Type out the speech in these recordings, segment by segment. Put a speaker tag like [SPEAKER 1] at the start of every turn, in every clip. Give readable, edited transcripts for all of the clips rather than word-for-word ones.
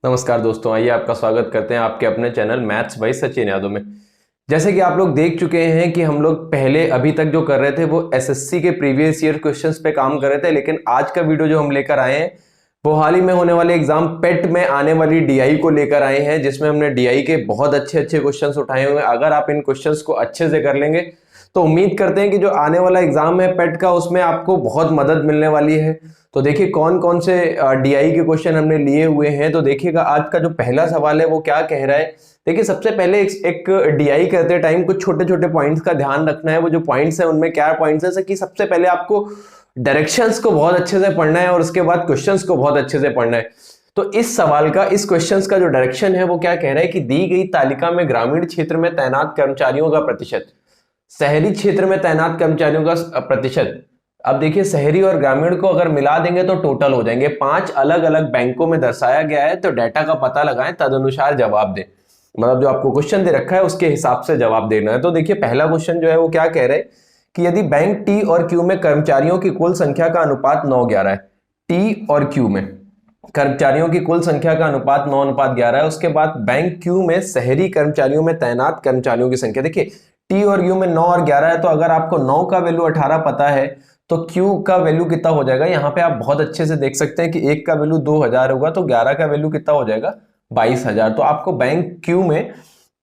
[SPEAKER 1] नमस्कार दोस्तों, आइए आपका स्वागत करते हैं आपके अपने channel maths by Sachin Yadav में। जैसे कि आप लोग देख चुके हैं कि हम लोग पहले अभी तक जो कर रहे थे वो एसएससी के प्रीवियस ईयर क्वेश्चंस पे काम कर रहे थे, लेकिन आज का वीडियो जो हम लेकर आए हैं वो हाल ही में होने वाले एग्जाम पेट में आने वाली डीआई को लेकर आए हैं, जिसमें हमने डीआई के बहुत अच्छे अच्छे क्वेश्चंस उठाए हुए हैं। अगर आप इन क्वेश्चंस को अच्छे से कर लेंगे तो उम्मीद करते हैं कि जो आने वाला एग्जाम है पेट का, उसमें आपको बहुत मदद मिलने वाली है। तो देखिए कौन कौन से डीआई के क्वेश्चन हमने लिए हुए हैं। तो देखिएगा आज का जो पहला सवाल है वो क्या कह रहा है। देखिए सबसे पहले एक डीआई करते टाइम कुछ छोटे छोटे पॉइंट्स का ध्यान रखना है। वो जो पॉइंट्स है उनमें क्या पॉइंट्स है कि सबसे पहले आपको डायरेक्शंस को बहुत अच्छे से पढ़ना है और उसके बाद क्वेश्चंस को बहुत अच्छे से पढ़ना है। तो इस सवाल का, इस क्वेश्चंस का जो डायरेक्शन है वो क्या कह रहा है कि दी गई तालिका में ग्रामीण क्षेत्र में तैनात कर्मचारियों का प्रतिशत, शहरी क्षेत्र में तैनात कर्मचारियों का प्रतिशत। अब देखिए शहरी और ग्रामीण को अगर मिला देंगे तो टोटल हो जाएंगे। 5 अलग अलग बैंकों में दर्शाया गया है, तो डाटा का पता लगाएं, तदनुसार जवाब दें। मतलब जो आपको क्वेश्चन दे रखा है उसके हिसाब से जवाब देना है। तो देखिए पहला क्वेश्चन जो है वो क्या कह रहे हैं कि यदि बैंक टी और क्यू में कर्मचारियों की कुल संख्या का अनुपात 9:11 है, टी और क्यू में कर्मचारियों की कुल संख्या का अनुपात 9:11 है। उसके बाद बैंक क्यू में शहरी कर्मचारियों में तैनात कर्मचारियों की संख्या, देखिए टी और यू में 9 और 11 है, तो अगर आपको 9 का वैल्यू 18 पता है तो क्यू का वैल्यू कितना हो जाएगा। यहाँ पे आप बहुत अच्छे से देख सकते हैं कि एक का वैल्यू 2000 होगा, तो 11 का वैल्यू कितना हो जाएगा 22,000। तो आपको बैंक क्यू में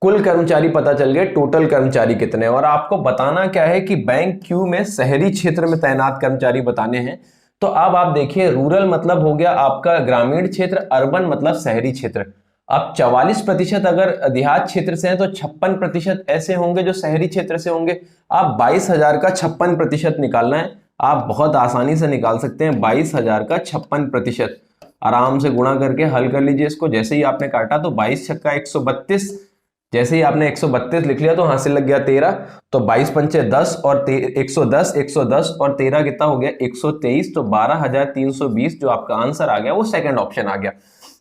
[SPEAKER 1] कुल कर्मचारी पता चल गए, टोटल कर्मचारी कितने हैं। और आपको बताना क्या है कि बैंक क्यू में शहरी क्षेत्र में तैनात कर्मचारी बताने हैं। तो अब आप देखिए रूरल मतलब हो गया आपका ग्रामीण क्षेत्र, अर्बन मतलब शहरी क्षेत्र। अब 44% अगर देहात क्षेत्र से हैं तो 56% ऐसे होंगे जो शहरी क्षेत्र से होंगे। आप 22,000 का 56% निकालना है, आप बहुत आसानी से निकाल सकते हैं। 22,000 का 56% आराम से गुणा करके हल कर लीजिए इसको। जैसे ही आपने काटा तो 22 छक्का 132, जैसे ही आपने 132 लिख लिया तो हासिल लग गया 13। तो 22 पंचे 10 और 110, 110 और 13 कितना हो गया 123। तो 12,320 जो आपका आंसर आ गया वो सेकंड ऑप्शन आ गया।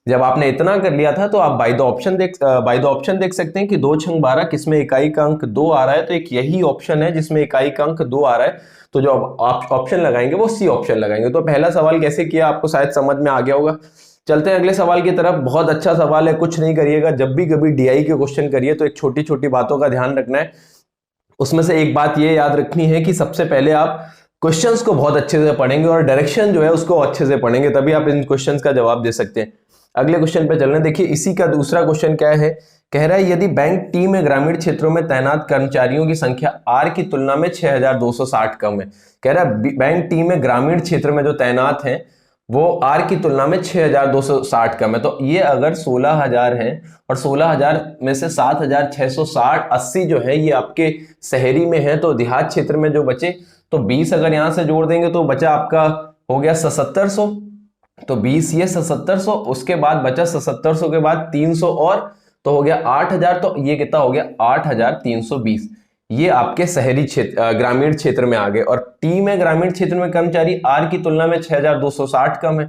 [SPEAKER 1] जब आपने इतना कर लिया था तो आप बाय द ऑप्शन देख सकते हैं कि 2 छंग 12 किसमें इकाई का अंक 2 आ रहा है, तो एक यही ऑप्शन है जिसमें इकाई का अंक 2 आ रहा है। तो जो ऑप्शन लगाएंगे वो सी ऑप्शन लगाएंगे। तो पहला सवाल कैसे किया आपको शायद समझ में आ गया होगा। चलते हैं अगले सवाल की तरफ। बहुत अच्छा सवाल है। कुछ नहीं करिएगा, जब भी कभी डीआई के क्वेश्चन करिए तो एक छोटी छोटी बातों का ध्यान रखना है। उसमें से एक बात ये याद रखनी है कि सबसे पहले आप क्वेश्चंस को बहुत अच्छे से पढ़ेंगे और डायरेक्शन जो है उसको अच्छे से पढ़ेंगे, तभी आप इन क्वेश्चंस का जवाब दे सकते हैं। अगले क्वेश्चन पे चलने। देखिए इसी का दूसरा क्वेश्चन क्या है, कह रहा है यदि बैंक टी में ग्रामीण क्षेत्रों में तैनात कर्मचारियों की संख्या आर की तुलना में 6,260 कम है। कह रहा है बैंक टी में ग्रामीण क्षेत्र में जो तैनात हैं वो आर की तुलना में 6,260 कम है। तो ये अगर 16,000 है और 16,000 में से 7,660 80 जो है ये आपके शहरी में है, तो देहात क्षेत्र में जो बचे तो 20 अगर यहां से जोड़ देंगे तो बचा आपका हो गया 7700। तो 20 ये 7700, उसके बाद बचा 7700 के बाद 300 और तो हो गया 8,000। तो ये कितना हो गया 8,320। ये आपके शहरी क्षेत्र ग्रामीण क्षेत्र में आ गए। और टी में ग्रामीण क्षेत्र में कर्मचारी आर की तुलना में 6,260 कम है।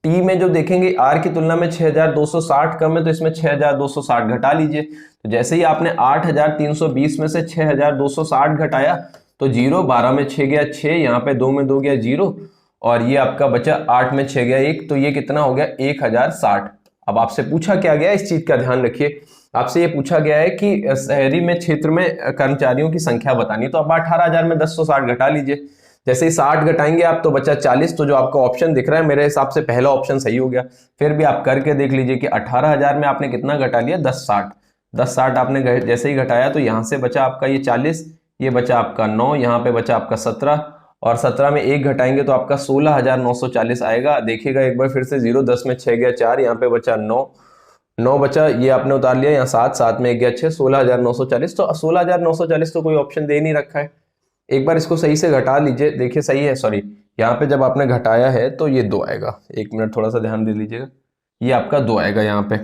[SPEAKER 1] टी में जो देखेंगे आर की तुलना में 6,260 कम है, तो इसमें 6,260 घटा लीजिए। तो जैसे ही आपने 8,320 में से 6,260 घटाया तो 0, 12 में 6 गया 6, यहाँ पे 2 में 2 गया 0 और ये आपका बचा 8 में 6 गया 1, तो ये कितना हो गया 1,060। अब आपसे पूछा क्या गया, इस चीज का ध्यान रखिए। आपसे ये पूछा गया है कि शहरी में क्षेत्र में कर्मचारियों की संख्या बतानी। तो अब 18,000 में 10,160 घटा लीजिए। जैसे ही 60 घटाएंगे आप तो बचा 40। तो जो आपका ऑप्शन दिख रहा है मेरे हिसाब से पहला ऑप्शन सही हो गया। फिर भी आप करके देख लीजिए कि 18,000 में आपने कितना घटा लिया 10,60। 10,60 आपने जैसे ही घटाया तो यहाँ से बचा आपका ये 40, ये बचा आपका 9, यहाँ पे बचा आपका 17 और 17 में 1 घटाएंगे तो आपका 16,940 आएगा। देखिएगा एक बार फिर से 0, 10 में 6 गया 4, यहाँ पे बचा 9, 9 बचा, ये आपने उतार लिया, यहाँ 7, 7 में 1 गया 6, 16,940। तो 16,940 तो कोई ऑप्शन दे नहीं रखा है। एक बार इसको सही से घटा लीजिए, देखिए सही है। सॉरी, यहाँ पे जब आपने घटाया है तो ये 2 आएगा। 1 मिनट थोड़ा सा ध्यान दे लीजिएगा, ये आपका 2 आएगा। यहाँ पे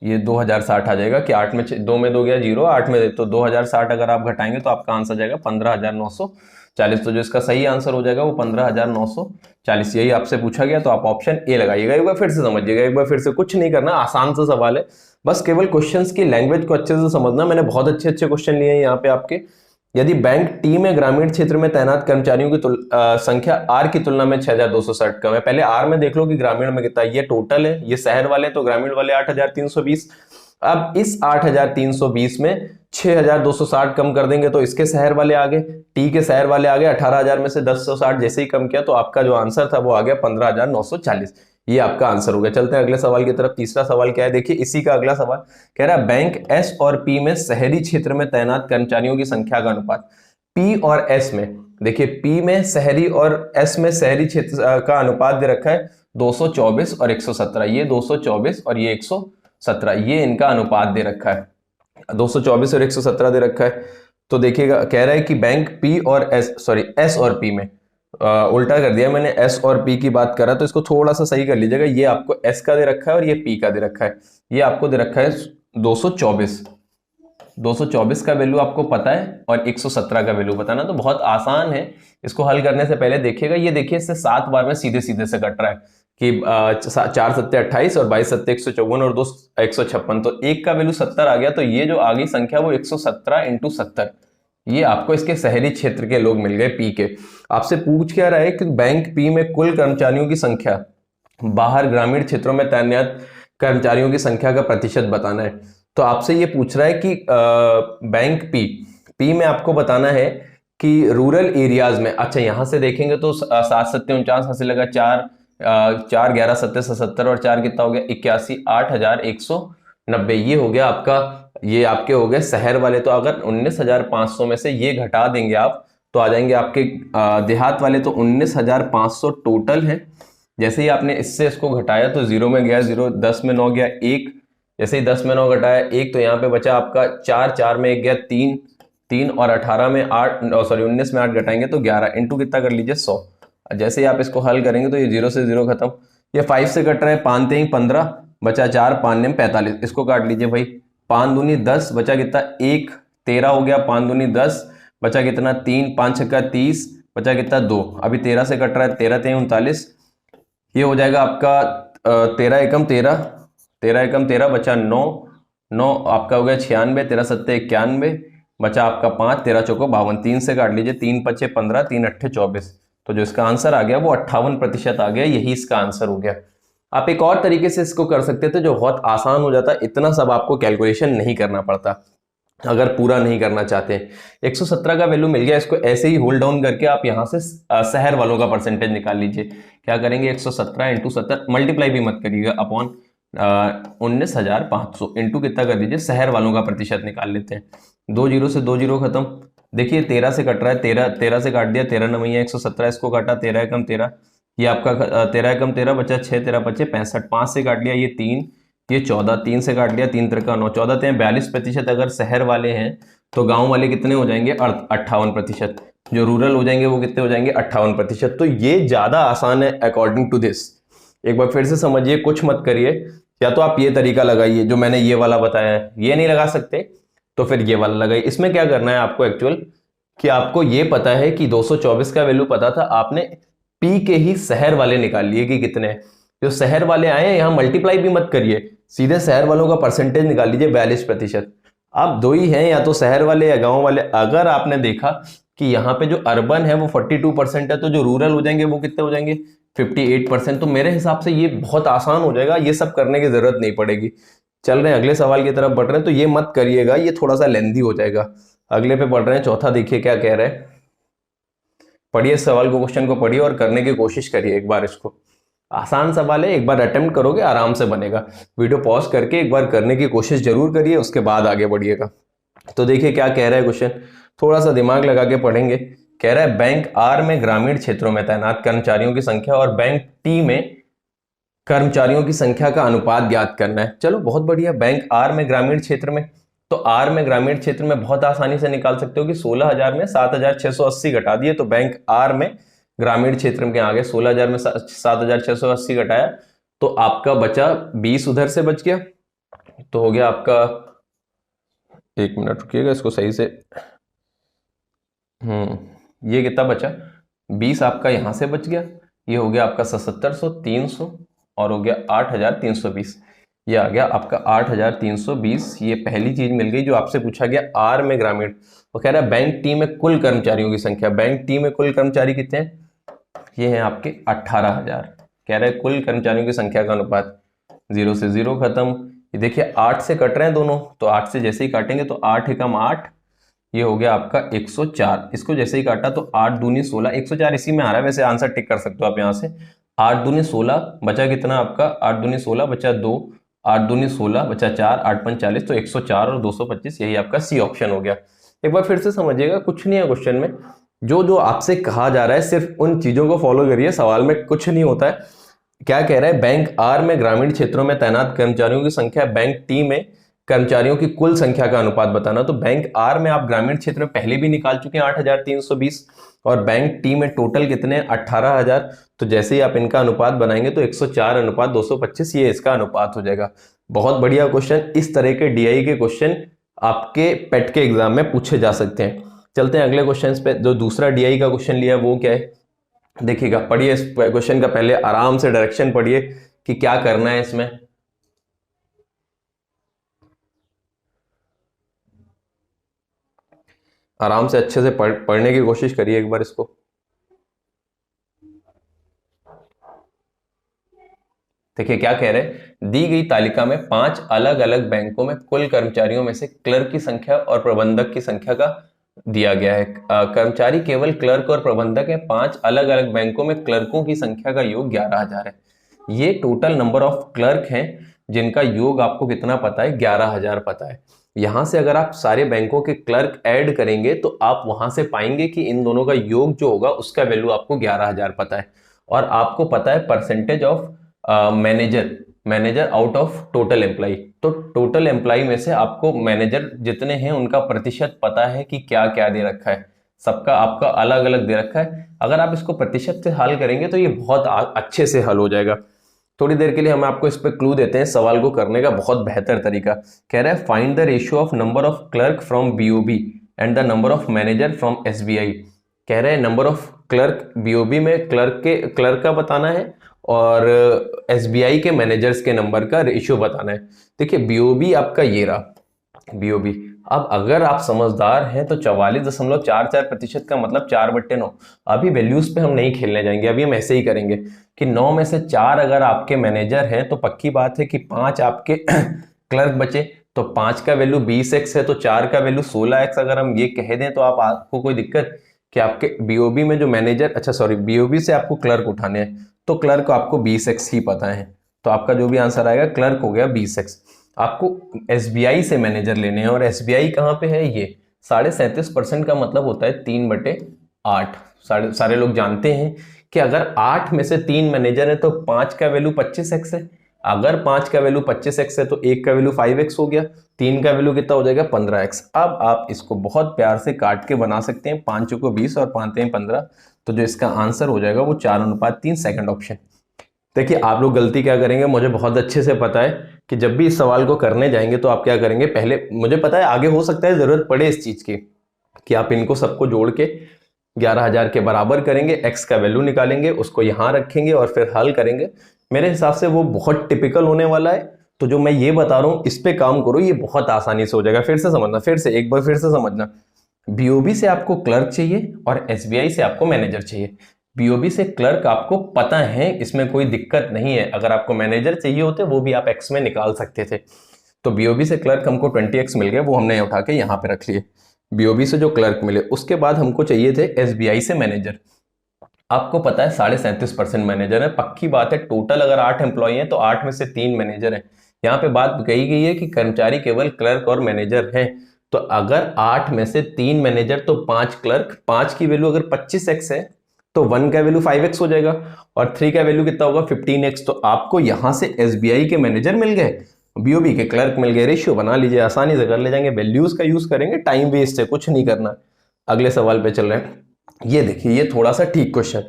[SPEAKER 1] ये 2,060 आ जाएगा कि 8 में 2 में 2 गया 0, 8 में तो 2,060 अगर आप घटाएंगे तो आपका आंसर जाएगा 15,940। तो जो इसका सही आंसर हो जाएगा वो 15,940। यही आपसे पूछा गया तो आप ऑप्शन ए लगाइएगा। एक बार फिर से समझिएगा, एक बार फिर से, कुछ नहीं करना, आसान सा सवाल है। बस केवल क्वेश्चंस की लैंग्वेज को अच्छे से समझना। मैंने बहुत अच्छे अच्छे क्वेश्चन लिए हैं यहाँ पे आपके, यदि बैंक टी में ग्रामीण क्षेत्र में तैनात कर्मचारियों की संख्या आर की तुलना में 6260 कम है। पहले आर में देख लो कि ग्रामीण में कितना, ये टोटल है, ये शहर वाले तो ग्रामीण वाले 8320। अब इस 8320 में 6260 कम कर देंगे तो इसके शहर वाले आ गए, टी के शहर वाले आ गए 18000 में से 1060 जैसे ही कम किया तो आपका जो आंसर था वो आ गया 15940। ये आपका आंसर हो गया। चलते हैं अगले सवाल की तरफ। तीसरा सवाल क्या है, देखिए इसी का अगला सवाल कह रहा है बैंक एस और पी में शहरी क्षेत्र में तैनात कर्मचारियों की संख्या का अनुपात। पी और एस में, देखिए पी में शहरी और एस में शहरी क्षेत्र का अनुपात दे रखा है 224 और 117। ये 224 और ये 117, ये इनका अनुपात दे रखा है, 224 और 117 दे रखा है। तो देखिएगा कह रहा है कि बैंक पी और एस और पी में, उल्टा कर दिया मैंने, एस और पी की बात करा तो इसको थोड़ा सा सही कर लीजिएगा। ये आपको एस का दे रखा है और ये पी का दे रखा है। ये आपको दे रखा है 224 का वैल्यू आपको पता है और 117 का वैल्यू बताना, तो बहुत आसान है। इसको हल करने से पहले देखिएगा, ये देखिए इससे 7 बार में सीधे सीधे से कट रहा है कि 4 सत्ते 28 और 22 सत्ते 154 और 2 156, तो एक का वैल्यू 70 आ गया। तो ये जो आगे संख्या वो 117 इंटू 70, ये आपको इसके शहरी क्षेत्र के लोग मिल गए पी के। आपसे पूछ क्या रहा है कि बैंक पी में कुल कर्मचारियों की संख्या बाहर ग्रामीण क्षेत्रों में तैनात कर्मचारियों की संख्या का प्रतिशत बताना है। तो आपसे ये पूछ रहा है कि बैंक पी में आपको बताना है कि रूरल एरियाज में, अच्छा यहां से देखेंगे तो 7 सत्ते 49 हंसी लगा 4 11 सत्ते 77 और 4 कितना हो गया 81, 8190, ये हो गया आपका, ये आपके हो गए शहर वाले। तो अगर 19500 में से ये घटा देंगे आप तो आ जाएंगे आपके देहात वाले, तो 19500 टोटल है। जैसे ही आपने इससे इसको घटाया तो 0 में गया 0, 10 में 9 गया 1, जैसे ही 10 में 9 घटाया 1 तो यहाँ पे बचा आपका 4, 4 में 1 गया 3, 3 और 18 में 8, सॉरी 19 में 8 घटाएंगे तो 11, इंटू कितना कर लीजिए 100। जैसे ही आप इसको हल करेंगे तो ये 0 से 0 खत्म, ये 5 से कट रहा है, 5 3 15 बचा 4, 5 9 45, इसको काट लीजिए भाई, 5 दूनी 10 बचा कितना 1, 13 हो गया, 5 दूनी 10 बचा कितना 3, 5 छक्का 30 बचा कितना 2, अभी 13 से कट रहा है, 13 3 39, ये हो जाएगा आपका 13 एकम 13, 13 एकम 13 बचा 9, 9 आपका हो गया 96, 13 सत्ते 91 बचा आपका 5, 13 चौको 52, 3 से काट लीजिए, 3 पचे 15, 3 अट्ठे 24, तो जो इसका आंसर आ गया वो 58% आ गया, यही इसका आंसर हो गया। आप एक और तरीके से इसको कर सकते थे जो बहुत आसान हो जाता, इतना सब आपको कैलकुलेशन नहीं करना पड़ता अगर पूरा नहीं करना चाहते। 117 का वैल्यू मिल गया, इसको ऐसे ही होल्ड डाउन करके आप यहां से शहर वालों का परसेंटेज निकाल लीजिए। क्या करेंगे 117 इंटू 70, मल्टीप्लाई भी मत करिएगा, अपॉन 19500 इंटू कितना कर दीजिए शहर वालों का प्रतिशत निकाल लेते हैं। 2 0 से 2 0 खत्म, देखिए 13 से कट रहा है, 13 से काट दिया, 13 9 117, इसको काटा 13 एकम 13, ये आपका 13 एकम 13 बचा 6 13 पचे 65, 5 से काट लिया ये 3, ये 14, 3 से काट लिया 3 3 9, 14 3 42%। अगर शहर वाले हैं तो गांव वाले कितने हो जाएंगे 58%, जो रूरल हो जाएंगे वो कितने हो जाएंगे 58%। तो ये ज्यादा आसान है अकॉर्डिंग टू दिस। एक बार फिर से समझिए, कुछ मत करिए, या तो आप ये तरीका लगाइए जो मैंने ये वाला बताया है, ये नहीं लगा सकते तो फिर ये वाला लगाइए। इसमें क्या करना है आपको एक्चुअल कि आपको ये पता है कि 224 का वैल्यू पता था, आपने पी के ही शहर वाले निकाल लिए कि कितने हैं। जो शहर वाले आए हैं यहां मल्टीप्लाई भी मत करिए, सीधे शहर वालों का परसेंटेज निकाल लीजिए 42%। आप दो ही हैं, या तो शहर वाले या गांव वाले। अगर आपने देखा कि यहाँ पे जो अर्बन है वो 42% है, तो जो रूरल हो जाएंगे वो कितने हो जाएंगे 58%। तो मेरे हिसाब से ये बहुत आसान हो जाएगा, ये सब करने की जरूरत नहीं पड़ेगी। चल रहे हैं अगले सवाल की तरफ बढ़ रहे हैं, तो ये मत करिएगा, ये थोड़ा सा लेंदी हो जाएगा। अगले पे बढ़ रहे हैं, चौथा देखिए क्या कह रहे हैं। पढ़िए सवाल को, क्वेश्चन को पढ़िए और करने की कोशिश करिए एक बार इसको। आसान सवाल है, एक बार अटेम्प्ट करोगे आराम से बनेगा। वीडियो पॉज करके एक बार करने की कोशिश जरूर करिए, उसके बाद आगे बढ़िएगा। तो देखिए क्या कह रहा है क्वेश्चन, थोड़ा सा दिमाग लगा के पढ़ेंगे। कह रहा है बैंक आर में ग्रामीण क्षेत्रों में तैनात कर्मचारियों की संख्या और बैंक टी में कर्मचारियों की संख्या का अनुपात ज्ञात करना है। चलो बहुत बढ़िया, बैंक आर में ग्रामीण क्षेत्र में, तो आर में ग्रामीण क्षेत्र में बहुत आसानी से निकाल सकते हो कि 16000 में 7680 घटा दिए, तो बैंक आर में ग्रामीण क्षेत्र में आगे 16000 में 7680 घटाया तो आपका बचा 20, उधर से बच गया, तो हो गया आपका, एक मिनट रुकिएगा इसको सही से, ये कितना बचा 20 आपका यहां से बच गया, ये हो गया आपका 7700, 300 और हो गया 8320। ये आ गया आपका 8,320। ये पहली चीज मिल गई जो आपसे पूछा गया आर में ग्रामीण। वो कह रहा है बैंक टी में कुल कर्मचारियों की संख्या। बैंक टी में कुल कर्मचारी कितने हैं? ये हैं आपके 18,000। कह रहे हैं कुल कर्मचारियों की संख्या का अनुपात, 0 से 0 खत्म। ये देखिए 8 से कट रहे हैं दोनों, तो 8 से जैसे ही काटेंगे तो 8 एकम 8, ये हो गया आपका 104। इसको जैसे ही काटा तो 8 दूनी 16, 104 इसी में आ रहा है, वैसे आंसर टिक कर सकते हो आप यहाँ से। 8 दूनी 16 बचा कितना आपका, 8 दूनी 16 बचा 2, 8 दूनी 16 बचा 4, 8 5 40, तो 104 और 225, यही आपका सी ऑप्शन हो गया। एक बार फिर से समझिएगा, कुछ नहीं है क्वेश्चन में, जो जो आपसे कहा जा रहा है सिर्फ उन चीजों को फॉलो करिए, सवाल में कुछ नहीं होता है। क्या कह रहा है, बैंक आर में ग्रामीण क्षेत्रों में तैनात कर्मचारियों की संख्या बैंक टी में कर्मचारियों की कुल संख्या का अनुपात बताना। तो बैंक आर में आप ग्रामीण क्षेत्र में पहले भी निकाल चुके हैं 8,320, और बैंक टी में टोटल कितने 18,000। तो जैसे ही आप इनका अनुपात बनाएंगे तो 104:225 ये इसका अनुपात हो जाएगा। बहुत बढ़िया क्वेश्चन। इस तरह के डीआई के क्वेश्चन आपके पेट के एग्जाम में पूछे जा सकते हैं। चलते हैं अगले क्वेश्चन पे। जो दूसरा डीआई का क्वेश्चन लिया वो क्या है, देखिएगा, पढ़िए इस क्वेश्चन का, पहले आराम से डायरेक्शन पढ़िए कि क्या करना है इसमें। आराम से अच्छे से पढ़ने की कोशिश करिए एक बार इसको। देखिए क्या कह रहे हैं, दी गई तालिका में 5 अलग अलग बैंकों में कुल कर्मचारियों में से क्लर्क की संख्या और प्रबंधक की संख्या का दिया गया है। कर्मचारी केवल क्लर्क और प्रबंधक है। 5 अलग अलग बैंकों में क्लर्कों की संख्या का योग 11,000 है। ये टोटल नंबर ऑफ क्लर्क हैं जिनका योग आपको कितना पता है, 11,000 पता है। यहां से अगर आप सारे बैंकों के क्लर्क ऐड करेंगे तो आप वहां से पाएंगे कि इन दोनों का योग जो होगा उसका वैल्यू आपको 11,000 पता है। और आपको पता है percentage of manager out of total employee. तो टोटल एम्प्लॉय में से आपको मैनेजर जितने हैं उनका प्रतिशत पता है कि क्या क्या दे रखा है, सबका आपका अलग अलग दे रखा है। अगर आप इसको प्रतिशत से हल करेंगे तो ये बहुत अच्छे से हल हो जाएगा। थोड़ी देर के लिए हम आपको इस पे क्लू देते हैं सवाल को करने का बहुत बेहतर तरीका। कह रहा है find the ratio of number of clerk from BOB and the number of manager from SBI. कह रहे हैं नंबर ऑफ क्लर्क बीओबी में क्लर्क का बताना है और एसबीआई के मैनेजर्स के नंबर का रेशियो बताना है। देखिए बीओबी आपका ये रहा बीओबी। अब अगर आप समझदार हैं तो 44.44% का मतलब 4/9। अभी वैल्यूज पे हम नहीं खेलने जाएंगे, अभी हम ऐसे ही करेंगे कि 9 में से 4 अगर आपके मैनेजर हैं तो पक्की बात है कि 5 आपके क्लर्क बचे, तो 5 का वैल्यू 20x है तो 4 का वैल्यू 16x। अगर हम ये कह दें तो आपको कोई दिक्कत कि आपके बीओबी में जो मैनेजर, अच्छा सॉरी, बीओबी से आपको क्लर्क उठाने हैं तो क्लर्क आपको 20x ही पता है, तो आपका जो भी आंसर आएगा क्लर्क हो गया 20x। आपको एसबीआई से मैनेजर लेने हैं और एसबीआई कहां पे है, ये 37.5% का मतलब होता है 3/8। सारे लोग जानते हैं कि अगर 8 में से 3 मैनेजर है तो 5 का वैल्यू 25x है। अगर 5 का वैल्यू 25x है तो 1 का वैल्यू 5x हो गया, 3 का वैल्यू कितना हो जाएगा 15x। अब आप इसको बहुत प्यार से काट के बना सकते हैं, 5 को 20 और 5 15, तो जो इसका आंसर हो जाएगा वो 4:3, सेकंड ऑप्शन। देखिए आप लोग गलती क्या करेंगे, मुझे बहुत अच्छे से पता है कि जब भी इस सवाल को करने जाएंगे तो आप क्या करेंगे, पहले मुझे पता है आगे हो सकता है जरूरत पड़े इस चीज की कि आप इनको सबको जोड़ के 11,000 के बराबर करेंगे, x का वैल्यू निकालेंगे, उसको यहां रखेंगे और फिर हल करेंगे। मेरे हिसाब से वो बहुत टिपिकल होने वाला है। तो जो मैं ये बता रहा हूं इस पे काम करो, ये बहुत आसानी से हो जाएगा। फिर से समझना, फिर से एक बार फिर से समझना। बीओबी से आपको क्लर्क चाहिए और एसबीआई से आपको मैनेजर चाहिए। बीओबी से क्लर्क आपको पता है, इसमें कोई दिक्कत नहीं है। अगर आपको मैनेजर चाहिए होते वो भी आप एक्स में निकाल सकते थे। तो बीओबी से क्लर्क हमको 20x मिल गए, वो हमने उठा के यहाँ पे रख लिए। बीओबी से जो क्लर्क मिले, उसके बाद हमको चाहिए थे एसबीआई से मैनेजर। आपको पता है 37.5% मैनेजर है। पक्की बात है टोटल अगर 8 एम्प्लॉय हैं तो 8 में से 3 मैनेजर हैं। यहाँ पे बात कही गई है कि कर्मचारी केवल क्लर्क और मैनेजर हैं। तो अगर 8 में से 3 मैनेजर तो 5 क्लर्क, 5 की वैल्यू अगर 25x है तो 1 का वैल्यू 5x हो जाएगा और 3 का वैल्यू कितना होगा 15x। तो आपको यहां से एसबीआई के मैनेजर मिल गए, बीओबी के क्लर्क मिल गए। रेशियो बना लीजिए, आसानी से कर ले जाएंगे। वैल्यूज का यूज करेंगे, टाइम वेस्ट है, कुछ नहीं करना। अगले सवाल पे चल रहे हैं। ये देखिए ये थोड़ा सा ठीक क्वेश्चन,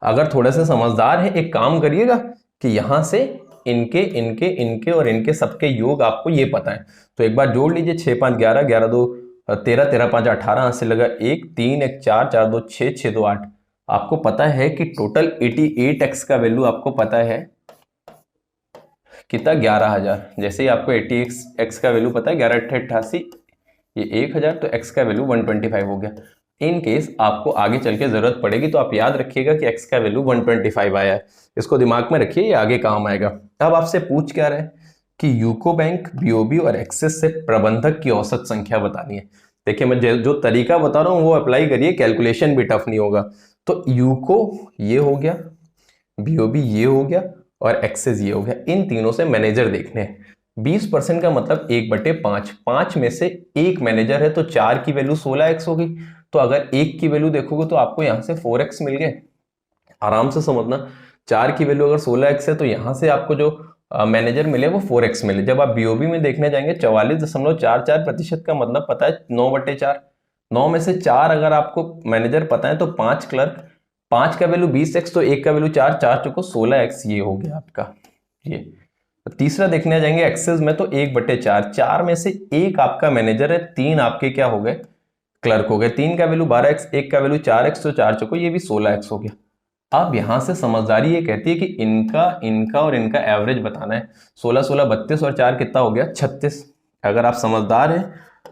[SPEAKER 1] अगर थोड़े से समझदार है एक काम करिएगा कि यहां से इनके इनके इनके और इनके सबके योग आपको ये पता है तो एक बार जोड़ लीजिए। 6 5 11, 11 2 13, 13 5 18, हाथ से लगा 1 3 1 4, 4 2 6, 6 2 8। आपको पता है कि टोटल 88x का वैल्यू आपको पता है कितना 11,000। जैसे ही आपको 80x का वैल्यू पता है 11/88, ये 1,000, तो x का वैल्यू 125 हो गया। इन केस आपको आगे चल के जरूरत पड़ेगी तो आप याद रखिएगा कि x का वैल्यू 125 आया है, इसको दिमाग में रखिए, ये आगे काम आएगा। अब आपसे पूछ क्या रहा है कि यूको बैंक, बीओबी और एक्सिस से प्रबंधक की औसत संख्या बतानी है। देखिए मैं जो तरीका बता रहा हूँ वो अप्लाई करिए, कैलकुलेशन भी टफ नहीं होगा। तो यूको ये हो गया, बीओबी ये हो गया और एक्सिस ये हो गया। इन तीनों से मैनेजर देखने हैं। 20% का मतलब 1/5, 5 में से एक मैनेजर है तो 4 की वैल्यू 16x होगी। तो अगर 1 की वैल्यू देखोगे तो आपको यहां से 4x मिल गए। आराम से समझना, 4 की वैल्यू अगर 16x है तो यहां से आपको जो मैनेजर मिले वो 4x मिले। जब आप बीओबी में देखने जाएंगे 44.44% का मतलब पता है 9/4, 9 में से 4 अगर आपको मैनेजर पता है तो 5 क्लर्क, 5 का वैल्यू 20x तो 1 का वैल्यू 4, 4 चुको 16x, ये हो गया आपका ये। तीसरा देखने जाएंगे एक्सेस में तो 1/4, 4 में से एक आपका मैनेजर है, 3 आपके क्या हो गए क्लर्क हो गए। 3 का वैल्यू 12x, 1 का वैल्यू 4x तो 4 चुको ये भी 16x हो गया। अब यहां से समझदारी ये कहती है कि इनका और इनका एवरेज बताना है। 16 16 32 और 4 कितना हो गया 36। अगर आप समझदार हैं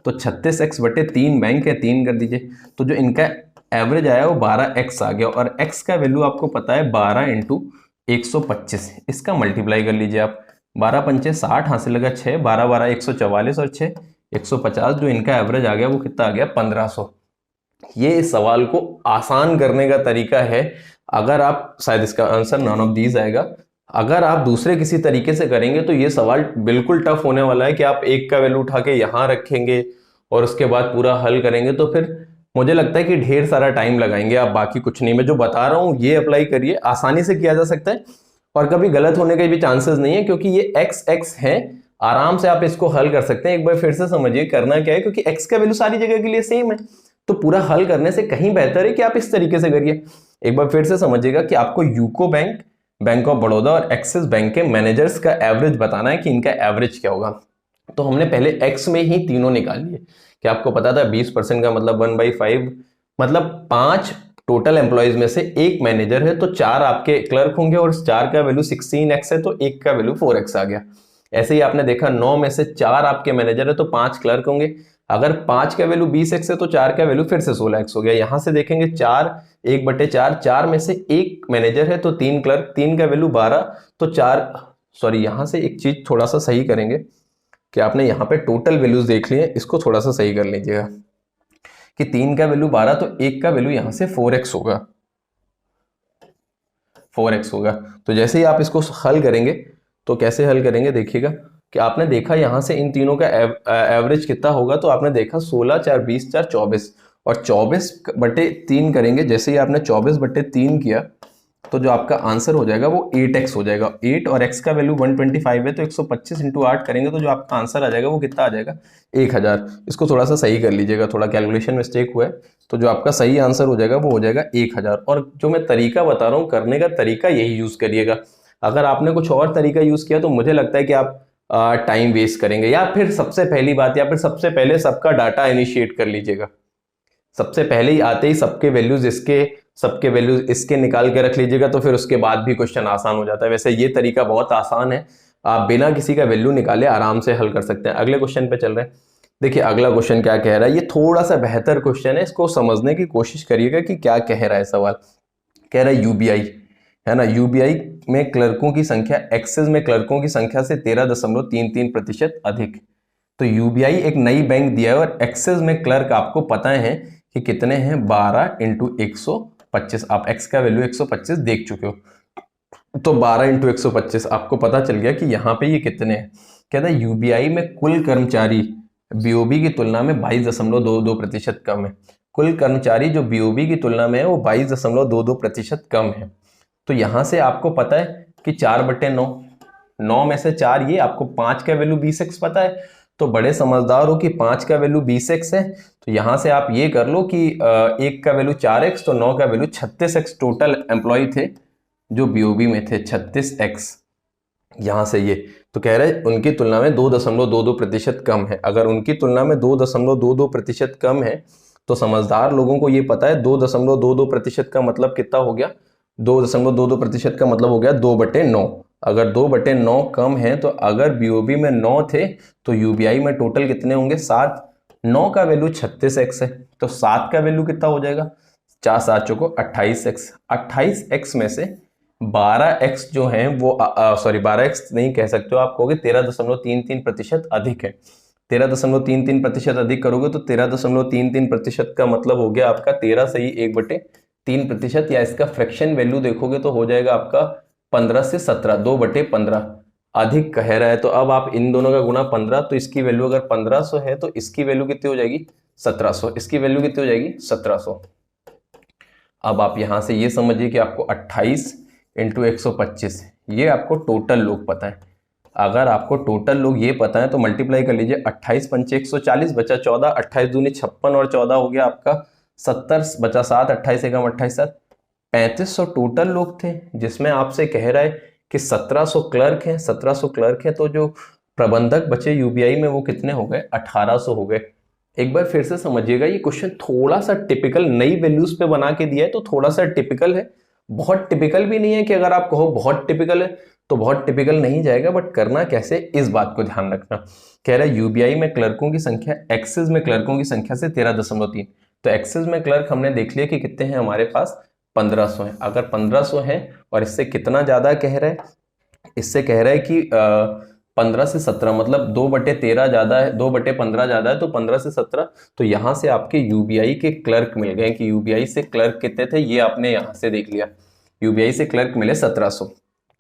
[SPEAKER 1] तो 36x/3 बैंक है, 3 कर दीजिए। तो जो इनका एवरेज आया वो 12x आ गया और x का वैल्यू आपको पता है 12 × 125। इसका मल्टीप्लाई कर लीजिए आप, 12 पंचे 60, हासिल लगा 6, 12 12 144 और 6 150। जो इनका एवरेज आ गया वो कितना आ गया 1500। ये इस सवाल को आसान करने का तरीका है। अगर आप, शायद इसका आंसर नॉन ऑफ दीज आएगा। अगर आप दूसरे किसी तरीके से करेंगे तो ये सवाल बिल्कुल टफ होने वाला है कि आप 1 का वैल्यू उठा के यहां रखेंगे और उसके बाद पूरा हल करेंगे तो फिर मुझे लगता है कि ढेर सारा टाइम लगाएंगे आप। बाकी कुछ नहीं, मैं जो बता रहा हूं ये अप्लाई करिए, आसानी से किया जा सकता है और कभी गलत होने के भी चांसेस नहीं है क्योंकि ये x है। आराम से आप इसको हल कर सकते हैं। एक बार फिर से समझिए करना क्या है, क्योंकि x का वैल्यू सारी जगह के लिए सेम है तो पूरा हल करने से कहीं बेहतर है कि आप इस तरीके से करिए। एक बार फिर से समझिएगा कि आपको UCO bank, bank of Baroda और एक्सिस बैंक के मैनेजर्स का एवरेज बताना है कि इनका एवरेज क्या होगा। तो हमने पहले x में ही तीनों निकाल लिए कि आपको पता था 20% का मतलब 1/5, मतलब 5 टोटल एम्प्लॉइज में से एक मैनेजर है तो 4 आपके क्लर्क होंगे और 4 का वैल्यू 16x है तो 1 का वैल्यू 4x आ गया। ऐसे ही आपने देखा 9 में से 4 आपके मैनेजर है तो 5 क्लर्क होंगे। अगर 5 का वैल्यू 20x है तो 4 का वैल्यू फिर से 16x हो गया। यहां से देखेंगे 4 1/4, 4 में से एक मैनेजर है तो 3 क्लर्क, 3 का वैल्यू 12 तो 4, सॉरी यहां से एक चीज थोड़ा सा सही करेंगे कि आपने यहाँ पे टोटल वैल्यूज देख लिए, इसको थोड़ा सा सही कर लीजिएगा कि 3 का वैल्यू 12 तो 1 का वैल्यू यहां से 4x होगा, 4x होगा। तो जैसे ही आप इसको हल करेंगे तो कैसे हल करेंगे देखिएगा कि आपने देखा यहां से इन तीनों का एवरेज कितना होगा। तो आपने देखा 16 4 20 4 24 और 24/3 करेंगे। जैसे ही आपने 24/3 किया तो जो आपका आंसर हो जाएगा वो 8x हो जाएगा। 8 और x का वैल्यू 125 है तो 125 × 8 करेंगे तो जो आपका आंसर आ जाएगा वो कितना आ जाएगा 1000। इसको थोड़ा सा सही कर लीजिएगा, थोड़ा कैलकुलेशन मिस्टेक हुआ है तो जो आपका सही आंसर हो जाएगा वो हो जाएगा 1000। और जो मैं तरीका बता रहा हूँ करने का तरीका यही यूज करिएगा। अगर आपने कुछ और तरीका यूज किया तो मुझे लगता है कि आप टाइम वेस्ट करेंगे। या फिर सबसे पहली बात, या फिर सबसे पहले सबका डाटा इनिशिएट कर लीजिएगा। सबसे पहले ही आते ही सबके वैल्यूज इसके निकाल के रख लीजिएगा तो फिर उसके बाद भी क्वेश्चन आसान हो जाता है। वैसे ये तरीका बहुत आसान है, आप बिना किसी का वैल्यू निकाले आराम से हल कर सकते हैं। अगले क्वेश्चन पे चल रहे हैं। देखिए अगला क्वेश्चन क्या कह रहा है, ये थोड़ा सा बेहतर क्वेश्चन है, इसको समझने की कोशिश करिएगा कि क्या कह रहा है सवाल। कह रहा है यूबीआई है ना, यूबीआई में क्लर्कों की संख्या एक्सिस में क्लर्कों की संख्या से 13.33% अधिक। तो यूबीआई एक नई बैंक दिया है और एक्सिस में क्लर्क आपको पता है कि कितने हैं 12 × 125। आप x का वैल्यू 125 देख चुके हो तो 12 × 125 आपको पता चल गया कि यहाँ पे ये कितने हैं। कहता है यूबीआई में कुल कर्मचारी बीओबी की तुलना में 22.22% कम है। कुल कर्मचारी जो बीओबी की तुलना में है वो 22.22% कम है। तो यहां से आपको पता है कि 4/9, 9 में से 4 ये, आपको 5 का वैल्यू 20x पता है तो बड़े समझदार हो कि 5 का वैल्यू 20x है। तो यहां से आप ये कर लो कि 1 का वैल्यू 4x तो 9 का वैल्यू 36x टोटल एम्प्लॉय थे जो बीओबी में थे, 36x। यहां से ये तो कह रहे हैं उनकी तुलना में 2.22% कम है। अगर उनकी तुलना में 2.22% कम है तो समझदार लोगों को ये पता है 2.22% का मतलब कितना हो गया, 2.22% का मतलब हो गया 2/9। अगर 2/9 कम है तो अगर बीओबी में 9 थे तो यूबीआई में टोटल कितने होंगे 7। 9 का वैल्यू 36x है तो 7 का वैल्यू कितना हो जाएगा 4 7 चौको 28x। 28x में से 12x जो है वो सॉरी 12x नहीं कह सकते हो आप, कहोगे 13.33% अधिक है। 13.33% अधिक करोगे तो 13.33% का मतलब हो गया आपका 13 सही 1/3%, या इसका फ्रैक्शन वैल्यू देखोगे तो हो जाएगा आपका 15 से 17 2/15 अधिक कह रहा है। तो अब आप इन दोनों का गुना 15, तो इसकी वैल्यू अगर 1500 है तो इसकी वैल्यू कितनी हो जाएगी 1700, इसकी वैल्यू कितनी हो जाएगी 1700। अब आप यहां से ये समझिए कि आपको 28 × 125 ये आपको टोटल लोग पता है। अगर आपको टोटल लोग ये पता है तो मल्टीप्लाई कर लीजिए, 28 पंचे 140 बचा 14, 28 दूनी 56 और 14 हो गया आपका 70 बचा 7, 28 एकम 28 7, 3500 टोटल लोग थे, जिसमें आपसे कह रहा है कि 1700 क्लर्क हैं। 1700 क्लर्क हैं तो जो प्रबंधक बचे यूबीआई में वो कितने हो गए 1800 हो गए। एक बार फिर से समझिएगा, ये क्वेश्चन थोड़ा सा टिपिकल नई वैल्यूज पे बना के दिया है तो थोड़ा सा टिपिकल है, बहुत टिपिकल भी नहीं है कि अगर आप कहो बहुत टिपिकल है तो बहुत टिपिकल नहीं जाएगा, बट करना कैसे इस बात को ध्यान रखना। कह रहा है यूबीआई में क्लर्कों की संख्या एक्सिस में क्लर्कों की संख्या से 13.3, तो एक्सिस में क्लर्क हमने देख लिया कि कितने हैं हमारे पास 1500 है। अगर 1500 है और इससे कितना ज्यादा कह रहा है, इससे कह रहा है कि 15 से 17 मतलब 2/13 ज्यादा है, 2/15 ज्यादा है तो 15 से 17, तो यहां से आपके यूबीआई के क्लर्क मिल गए कि यूबीआई से क्लर्क कितने थे, ये आपने यहां से देख लिया, यूबीआई से क्लर्क मिले 1700।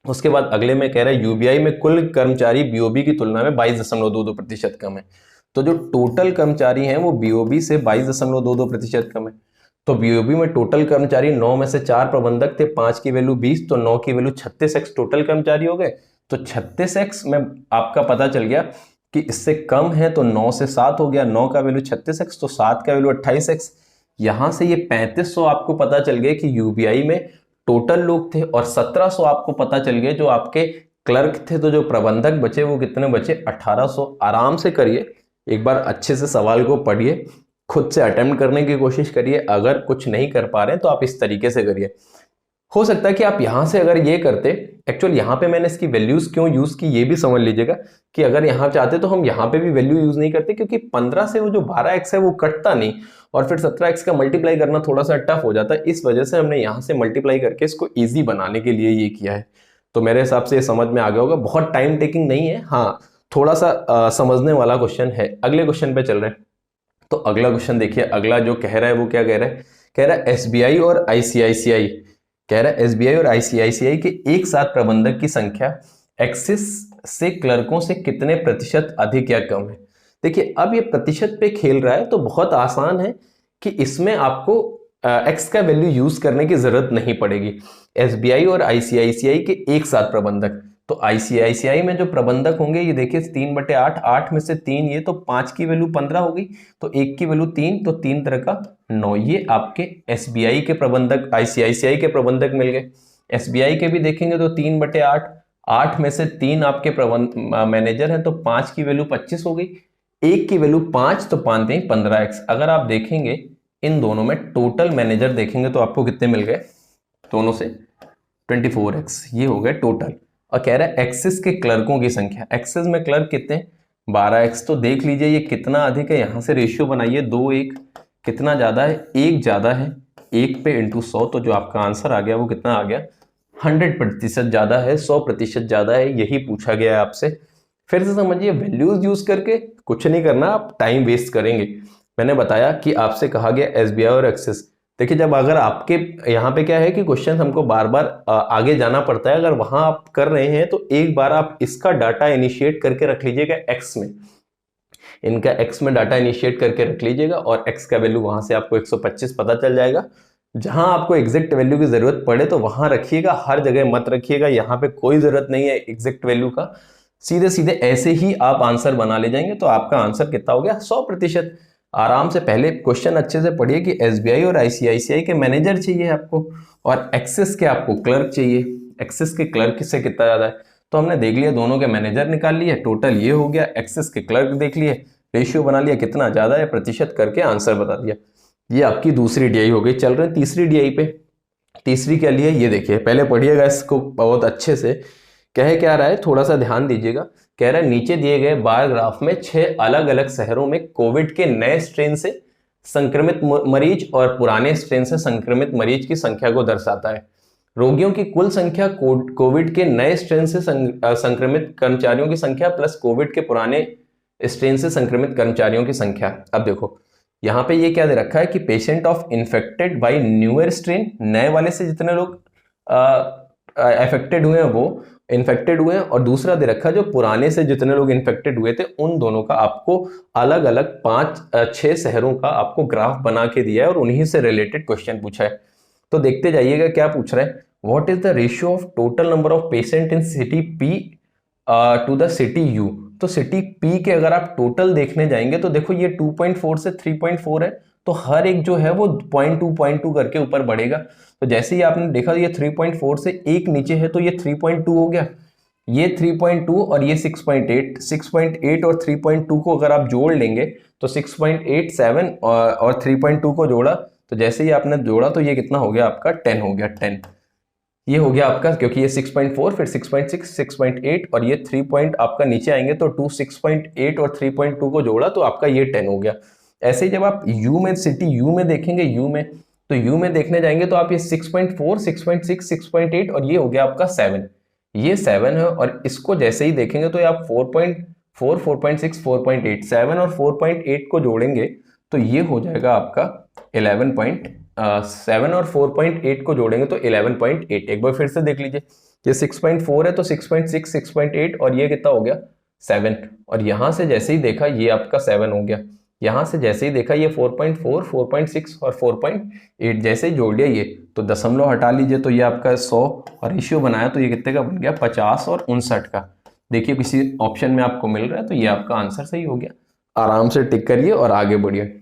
[SPEAKER 1] उसके बाद अगले में कह रहा है यूबीआई में कुल कर्मचारी बीओबी की तुलना में 22.22% कम है। तो जो टोटल कर्मचारी हैं वो बीओबी से 22.22% कम है। तो बीओबी में टोटल कर्मचारी 9 में से 4 प्रबंधक थे, 5 की वैल्यू 20, तो 9 की वैल्यू 36x टोटल कर्मचारी हो गए। तो 36x में आपका पता चल गया कि इससे कम है तो 9 से 7 हो गया, 9 का वैल्यू 36x तो 7 का वैल्यू 28x। यहां से ये 3500 आपको पता चल गया कि यूबीआई में टोटल लोग थे, और 1700 आपको पता चल गए जो आपके क्लर्क थे। तो जो प्रबंधक बचे वो कितने बचे 1800। आराम से करिए, एक बार अच्छे से सवाल को पढ़िए, खुद से अटेम्प्ट करने की कोशिश करिए। अगर कुछ नहीं कर पा रहे हैं तो आप इस तरीके से करिए। हो सकता है कि आप यहां से अगर ये करते, एक्चुअल यहां पे मैंने इसकी वैल्यूज क्यों यूज की ये भी समझ लीजिएगा कि अगर यहां चाहते तो हम यहां पे भी वैल्यू यूज नहीं करते, क्योंकि 15 से वो जो 12x है वो कटता नहीं, और फिर 17x का मल्टीप्लाई करना थोड़ा सा टफ हो जाता है। इस वजह से हमने यहां से मल्टीप्लाई करके इसको ईजी बनाने के लिए ये किया है। तो मेरे हिसाब से ये समझ में आ गया होगा, बहुत टाइम टेकिंग नहीं है, हाँ थोड़ा सा समझने वाला क्वेश्चन है। अगले क्वेश्चन पे चल रहे हैं। तो अगला क्वेश्चन देखिए, अगला जो कह रहा है वो क्या कह रहा है, कह रहा है एसबीआई और आईसीआईसीआई, कह रहा है एसबीआई और आईसीआईसीआई के एक साथ प्रबंधक की संख्या एक्सिस से क्लर्कों से कितने प्रतिशत अधिक या कम है। देखिए अब ये प्रतिशत पे खेल रहा है तो बहुत आसान है कि इसमें आपको एक्स का वैल्यू यूज करने की जरूरत नहीं पड़ेगी। एसबीआई और आईसीआईसीआई के एक साथ प्रबंधक, तो आईसीआईसीआई में जो प्रबंधक होंगे ये देखिए 3/8, 8 में से 3 ये, तो 5 की वैल्यू 15 हो गई, तो 1 की वैल्यू 3, तो 3 तरह का 9। ये आपके एसबीआई के प्रबंधक आईसीआईसीआई के प्रबंधक मिल गए। एसबीआई के भी देखेंगे तो 3/8, 8 में से 3 आपके मैनेजर हैं, तो 5 की वैल्यू 25 हो गई, 1 की वैल्यू 5, तो 5 दें 15x। अगर आप देखेंगे इन दोनों में टोटल मैनेजर देखेंगे तो आपको कितने मिल गए, दोनों से 24x, ये हो गए टोटल। और कह रहा है एक्सिस के क्लर्कों की संख्या, एक्सिस में क्लर्क कितने 12x, तो देख लीजिए ये कितना अधिक है, यहां से रेशियो बनाइए 2:1, कितना ज्यादा है 1 ज्यादा है, 1 पे × 100, तो जो आपका आंसर आ गया वो कितना आ गया 100% ज्यादा है, 100% ज्यादा है, यही पूछा गया है आपसे। फिर से समझिए, वैल्यूज यूज करके कुछ नहीं करना, आप टाइम वेस्ट करेंगे। मैंने बताया कि आपसे कहा गया एसबीआई और एक्सिस, देखिए जब अगर आपके यहाँ पे क्या है कि क्वेश्चन हमको बार बार आगे जाना पड़ता है, अगर वहां आप कर रहे हैं तो एक बार आप इसका डाटा इनिशिएट करके रख लीजिएगा एक्स में, इनका एक्स में डाटा इनिशिएट करके रख लीजिएगा, और एक्स का वैल्यू वहां से आपको 125 पता चल जाएगा। जहां आपको एग्जैक्ट वैल्यू की जरूरत पड़े तो वहां रखिएगा, हर जगह मत रखिएगा, यहाँ पे कोई जरूरत नहीं है एग्जैक्ट वैल्यू का, सीधे सीधे ऐसे ही आप आंसर बना ले जाएंगे। तो आपका आंसर कितना हो गया 100%। आराम से पहले क्वेश्चन अच्छे से पढ़िए कि एसबीआई और आईसीआईसीआई के मैनेजर चाहिए आपको, और एक्सिस के आपको क्लर्क चाहिए। एक्सिस के क्लर्क से कितना ज्यादा है, तो हमने देख लिया, दोनों के मैनेजर निकाल लिए, टोटल ये हो गया, एक्सिस के क्लर्क देख लिए, रेशियो बना लिया कितना ज्यादा है, प्रतिशत करके आंसर बता दिया। ये आपकी दूसरी डीआई हो गई। चल रहे हैं तीसरी डीआई पे। तीसरी क्या लिए ये देखिए, पहले पढ़िएगा इसको बहुत अच्छे से कह क्या रहा है, थोड़ा सा ध्यान दीजिएगा। कह रहा है नीचे दिए गए बार ग्राफ में 6 अलग अलग शहरों में कोविड के नए स्ट्रेन से संक्रमित मरीज और पुराने स्ट्रेन से संक्रमित मरीज की संख्या को दर्शाता है। रोगियों की कुल संख्या कोविड के नए स्ट्रेन से संक्रमित कर्मचारियों की संख्या प्लस कोविड के पुराने स्ट्रेन से संक्रमित कर्मचारियों की संख्या। अब देखो यहाँ पे ये क्या दे रखा है कि patient of infected by newer strain, नए वाले से जितने लोग अफेक्टेड हुए हैं वो इन्फेक्टेड हुए हैं, और दूसरा दे रखा है जो पुराने से जितने लोग इन्फेक्टेड हुए थे उन दोनों का आपको अलग अलग 5-6 शहरों का आपको ग्राफ बना के दिया है और उन्हीं से रिलेटेड क्वेश्चन पूछा है। तो देखते जाइएगा क्या पूछ रहा है। What is the ratio of total number of patient in city P to the city U. तो सिटी पी के अगर आप टोटल देखने जाएंगे तो देखो ये 2.4 से 3.4 है, तो हर एक जो है वो 0.2 करके ऊपर बढ़ेगा। तो जैसे ही आपने देखा ये 3.4 से एक नीचे है तो ये 3.2 हो गया, ये 3.2 और ये 6.8 और 3.2 को अगर आप जोड़ लेंगे तो 6.87 और 3.2 को जोड़ा तो जैसे ही आपने जोड़ा तो ये कितना हो गया आपका 10 हो गया, 10 ये हो गया आपका, क्योंकि ये 6.4 फिर 6.6 6.8 और ये 3 पॉइंट आपका नीचे आएंगे तो 6.8 और 3.2 को जोड़ा तो आपका ये 10 हो गया। ऐसे ही जब आप यू में सिटी यू में देखेंगे यू में, तो यू में देखने जाएंगे तो आप ये 6.4 6.6 6.8 और ये हो गया आपका 7, ये 7 है, और इसको जैसे ही देखेंगे तो ये आप 4.4 4.6 4.8 7 और 4.8 को जोड़ेंगे तो ये हो जाएगा आपका 11.7 और 4.8 को जोड़ेंगे तो 11.8। एक बार फिर से देख लीजिए, ये 6.4 है तो 6.6 6.8 और ये कितना हो गया 7, और यहां से जैसे ही देखा ये आपका 7 हो गया, यहां से जैसे ही देखा ये 4.4 4.6 और 4.8 जैसे ही जोड़ लिया ये, तो दशमलव हटा लीजिए तो ये आपका 100 और रेशियो बनाया तो ये कितने का बन गया 50 और 59 का। देखिए किसी ऑप्शन में आपको मिल रहा है तो ये आपका आंसर सही हो गया। आराम से टिक करिए और आगे बढ़िए।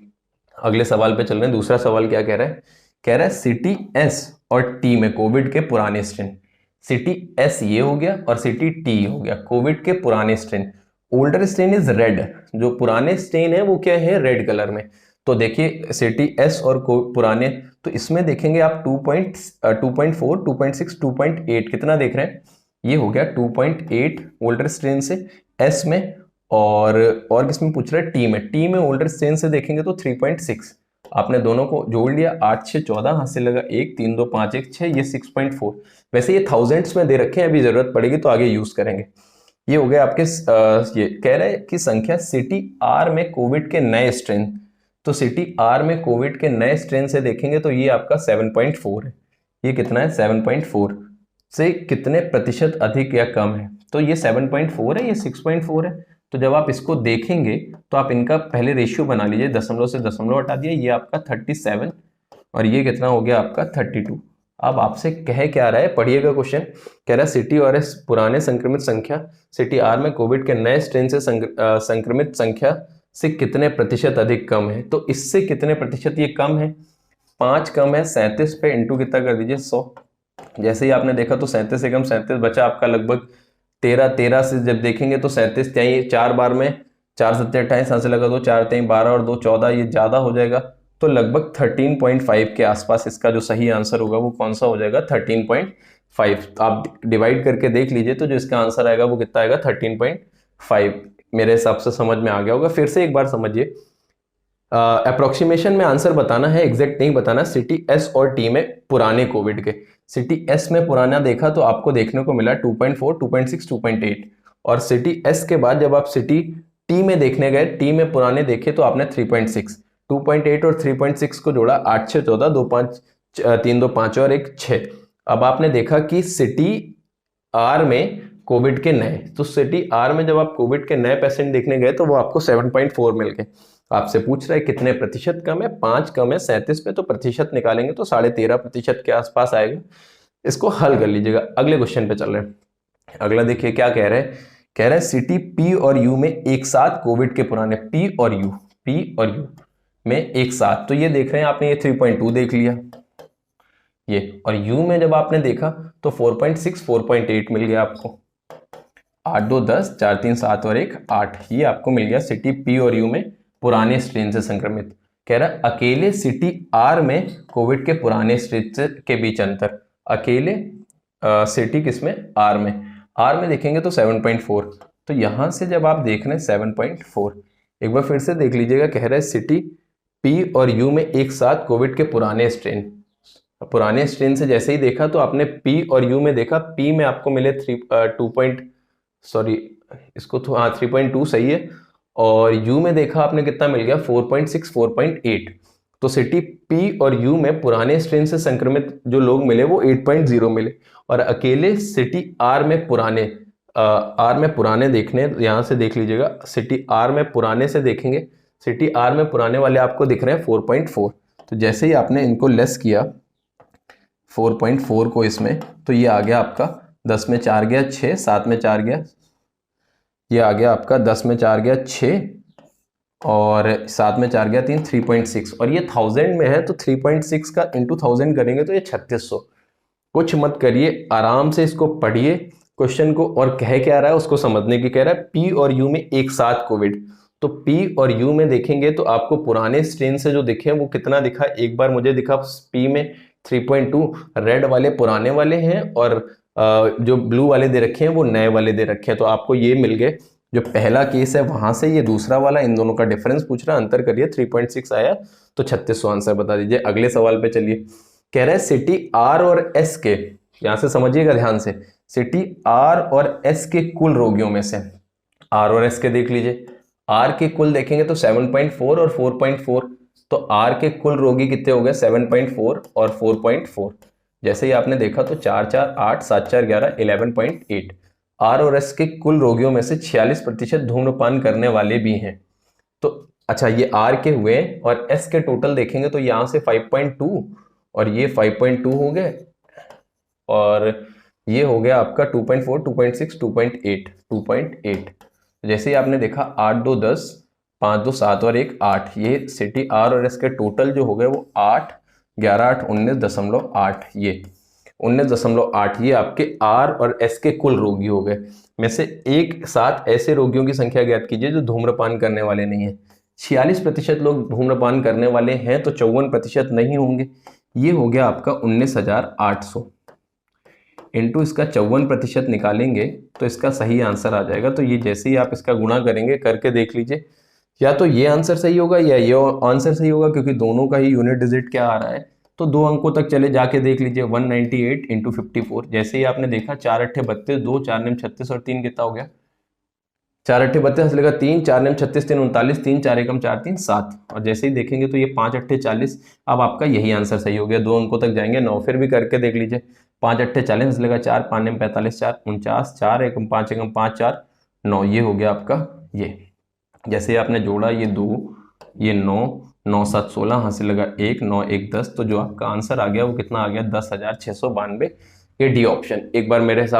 [SPEAKER 1] अगले सवाल पे चल रहे हैं। दूसरा सवाल क्या कह रहा है, कह रहा है सिटी एस और टी में कोविड के पुराने स्ट्रेन। सिटी एस ये हो गया और सिटी टी हो गया कोविड के पुराने strain. Older strain is red, जो पुराने स्ट्रेन है वो क्या है रेड कलर में। तो देखिए सिटी एस और पुराने, तो इसमें देखेंगे आप 2.4 2.6 2.8 कितना देख रहे हैं, ये हो गया 2.8 ओल्डर स्ट्रेन से एस में, और किसमें पूछ रहा है टी में ओल्डर स्ट्रेन से देखेंगे तो 3.6। आपने दोनों को जोड़ लिया 8 6 14 हाथ से लगा 1 3 2 5 1 6, ये 6.4। वैसे ये थाउजेंड्स में दे रखे हैं, अभी जरूरत पड़ेगी तो आगे यूज करेंगे। ये हो गए आपके ये कह रहे हैं कि संख्या सिटी आर में कोविड के नए स्ट्रेन, तो सिटी आर में कोविड के नए स्ट्रेन से देखेंगे तो ये आपका 7.4 है। ये कितना है 7.4 से कितने प्रतिशत अधिक या कम है, तो ये 7.4 है, ये 6.4 है। तो जब आप इसको देखेंगे तो आप इनका पहले रेशियो बना लीजिए, दशमलव से दशमलव हटा दिए, ये आपका 37 और ये कितना हो गया आपका 32। अब आपसे कह क्या रहा है, पढ़िएगा क्वेश्चन। कह रहा है सिटी और एस पुराने संक्रमित संख्या सिटी आर में कोविड के नए स्ट्रेन से संक्रमित संख्या से कितने प्रतिशत अधिक कम है। तो इससे कितने प्रतिशत ये कम है, 5 कम है 37 पे इंटू कितना कर दीजिए 100। जैसे ही आपने देखा तो 37 से कम 37 बचा आपका लगभग 13 से जब देखेंगे तो 37 चाहिए 4 बार में 4 7 28 से लगा 2 4 3 12 और 2 14, ये ज्यादा हो जाएगा तो लगभग 13.5 के आसपास इसका जो सही आंसर होगा वो कौन सा हो जाएगा 13.5। तो आप डिवाइड करके देख लीजिए तो जो इसका आंसर आएगा वो कितना आएगा 13.5। मेरे हिसाब से समझ में आ गया होगा। फिर से एक बार समझिए, अप्रोक्सीमेशन में आंसर बताना है, एग्जैक्ट नहीं बताना। सिटी एस और टी में पुराने कोविड के, सिटी एस में पुराना देखा तो आपको देखने को मिला 2.4 2.6 2.8, और सिटी एस के बाद जब आप सिटी टी में देखने गए, टी में पुराने देखे तो आपने 3.6 2.8 और 3.6 को जोड़ा 8 6 14 2 5 3 2 5 और 1 6। अब आपने देखा कि सिटी आर में कोविड के नए, तो सिटी आर में जब आप कोविड के नए पेशेंट देखने गए तो वो आपको 7.4 मिल गए। आपसे पूछ रहा है कितने प्रतिशत कम है, 5 कम है 37 पे, तो प्रतिशत निकालेंगे तो 13.5% के आसपास आएगा। इसको हल कर लीजिएगा। अगले क्वेश्चन पे चल रहे हैं। अगला देखिए क्या कह रहे हैं, कह रहे हैं सिटी पी और यू में एक साथ कोविड के पुराने, पी और यू में एक साथ, तो ये देख रहे हैं आपने, ये 3.2 देख लिया ये, और यू में जब आपने देखा तो 4.6 4.8 मिल गया आपको, 8 2 10 4 3 7 और 1 8, ये आपको मिल गया सिटी पी और यू में पुराने स्ट्रेन से संक्रमित। कह रहा है अकेले सिटी आर में कोविड के पुराने स्ट्रेन के बीच अंतर, अकेले सिटी किसमें आर में, आर में देखेंगे तो 7.4, तो यहां से जब आप देख रहे हैं 7.4, एक बार फिर से देख लीजिएगा, कह रहा है सिटी पी और यू में एक साथ कोविड के पुराने स्ट्रेन से जैसे ही देखा तो आपने पी और यू में देखा, पी में आपको मिले 3.2 सही है, और यू में देखा आपने कितना मिल गया 4.6 4.8। तो सिटी पी और यू में पुराने स्ट्रेन से संक्रमित जो लोग मिले वो 8.0 मिले, और अकेले सिटी आर में पुराने देखने, यहां से देख लीजिएगा, सिटी आर में पुराने से देखेंगे, सिटी आर में पुराने वाले आपको दिख रहे हैं 4.4। तो जैसे ही आपने इनको लेस किया 4.4 को इसमें, तो ये आ गया आपका 10 में 4 गया 6, 7 में 4 गया, ये आ गया आपका 10 में 4 गया 6, और 7 में 4 गया 3, 3.6, और ये 1000 में है तो 3.6 का इंटू 1000 करेंगे तो ये 3600। कुछ मत करिए, आराम से इसको पढ़िए क्वेश्चन को, और कह क्या रहा है उसको समझने की कह रहा है, पी और यू में एक साथ कोविड। तो पी और यू में देखेंगे तो आपको पुराने स्ट्रेन से जो दिखे वो कितना दिखा, एक बार मुझे दिखा पी में 3.2, रेड वाले पुराने वाले हैं, और जो ब्लू वाले दे रखे हैं वो नए वाले दे रखे हैं। तो आपको ये मिल गए, जो पहला केस है वहां से ये दूसरा वाला, इन दोनों का डिफरेंस पूछ रहा है, अंतर करिए, 3.6 आया तो 3600 आंसर बता दीजिए। अगले सवाल पे चलिए, कह रहा है सिटी आर और एस के, यहां से समझिएगा ध्यान से, सिटी आर और एस के कुल रोगियों में से, आर और एस के देख लीजिए, आर के कुल देखेंगे तो 7.4 और 4.4, तो आर के कुल रोगी कितने हो गए 7.4 और 4.4। जैसे ही आपने देखा तो 4 4 8 7 4 11 11.8। आर और एस के कुल रोगियों में से 46% धूम्रपान करने वाले भी हैं। तो अच्छा, ये आर के हुए, और एस के टोटल देखेंगे तो यहां से 5.2 और ये 5.2 हो गए, और ये हो गया आपका 2.4 2.6 2.8। जैसे ही आपने देखा 8 2 10 5 2 7 और 1 8, ये सिटी आर और एस के टोटल जो हो गए वो 8 11 8 19.8, ये 19.8 ये आपके आर और एस के कुल रोगी हो गए। में से एक साथ ऐसे रोगियों की संख्या ज्ञात कीजिए जो धूम्रपान करने वाले नहीं है। 46% लोग धूम्रपान करने वाले हैं तो 54% नहीं होंगे। ये हो गया आपका 19,800 इंटू इसका 54% निकालेंगे तो इसका सही आंसर आ जाएगा। तो ये जैसे ही आप इसका गुणा करेंगे, करके देख लीजिए, या तो ये आंसर सही होगा या ये आंसर सही होगा, क्योंकि दोनों का ही यूनिट डिजिट क्या आ रहा है। तो 2 अंकों तक चले जाके देख लीजिए, 198 इंटू 54। जैसे ही आपने देखा 4 8 32, 2 4 9 36 और 3 कितना हो गया, 4 8 32 लेगा 3, 4 9 36 3 39, 3 4 1 4 3 7, और जैसे ही देखेंगे तो ये 5 8 40। अब आपका यही आंसर सही हो गया, 2 अंकों तक जाएंगे। 9 फिर भी करके देख लीजिए, 5 8 40 लेगा 4, 5 9 45 4 49, 4 1 5 1 5 4 9, ये हो गया आपका ये। जैसे आपने जोड़ा ये 2 ये 9 9 7 16, हासिल लगा 1 9 1 10, तो जो आपका आंसर आ गया वो कितना आ गया 10,692। ये डी ऑप्शन। एक बार मेरे हिसाब